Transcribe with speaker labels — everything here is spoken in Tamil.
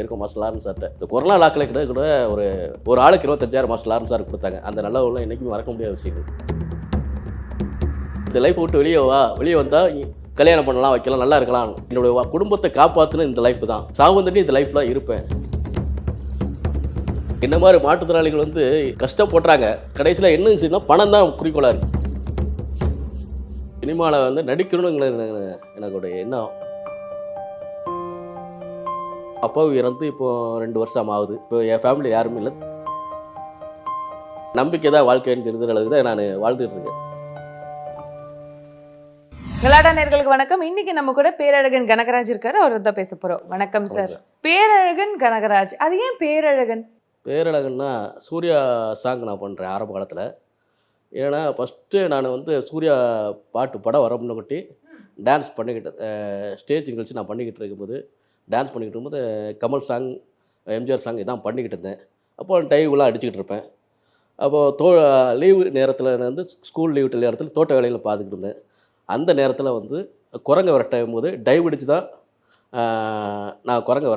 Speaker 1: இருக்கும் மாஸ்டர் லாரன்ஸ் சார்ட்ட. இந்த கொரோனா லாக்கில் கூட ஒரு ஆளுக்கு 25,000 மாஸ்டர் லாரன்ஸ் சார் கொடுத்தாங்க. அந்த நல்ல உள்ள என்றைக்குமே மறக்க முடியாத விஷயங்கள். இந்த லைஃப் விட்டு வெளியே வந்தால் கல்யாணம் பண்ணலாம், வைக்கலாம், நல்லா இருக்கலாம். என்னுடைய குடும்பத்தை காப்பாற்றுன இந்த லைஃப் தான். சாவந்தட்டி இந்த லைஃப்லாம் இருப்பேன். என்ன மாதிரி மாற்றுத்திறனாளிகள் கஷ்டப்படுறாங்க. கடைசியில் என்ன செய்யணும்னா பணம் தான் குறிக்கோளாக இருக்குது. சினிமாவில் நடிக்கணுங்கிற எனக்குடைய எண்ணம். அப்பாவும் இறந்து இப்போ 2 வருஷம் ஆகுது. இப்போ என் ஃபேமிலி யாருமே இல்லை. நம்பிக்கை தான் வாழ்க்கைன்னு தெரிஞ்ச அளவுக்கு தான் நான் வாழ்ந்துட்டு இருக்கேன்.
Speaker 2: கலாடா நேயர்களுக்கு வணக்கம். இன்னைக்கு நம்ம கூட பேரழகன் கனகராஜ் இருக்காரு. அவர் தான் பேச போறோம். வணக்கம் சார். பேரழகன் கனகராஜ், அது ஏன் பேரழகன்?
Speaker 1: பேரழகன்னா சூர்யா சாங் நான் பண்ணுறேன் ஆரம்ப காலத்தில். ஏன்னா ஃபஸ்ட்டு நான் சூர்யா பாட்டு படம் வரமுன்னே டான்ஸ் பண்ணிக்கிட்டேன். ஸ்டேஜ் நிகழ்ச்சி நான் பண்ணிக்கிட்டு இருக்கும்போது டான்ஸ் பண்ணிக்கிட்டு இருக்கும்போது கமல் சாங், எம்ஜிஆர் சாங் இதான் பண்ணிக்கிட்டு இருந்தேன். அப்போ டைவெலாம் அடிச்சுக்கிட்டு இருப்பேன். அப்போது லீவு நேரத்தில் ஸ்கூல் லீவு நேரத்தில் தோட்ட வேலையில் பார்த்துக்கிட்டு இருந்தேன். அந்த நேரத்தில் குரங்கை விரட்டும் போது டைவ் அடித்து தான் நான் குரங்கை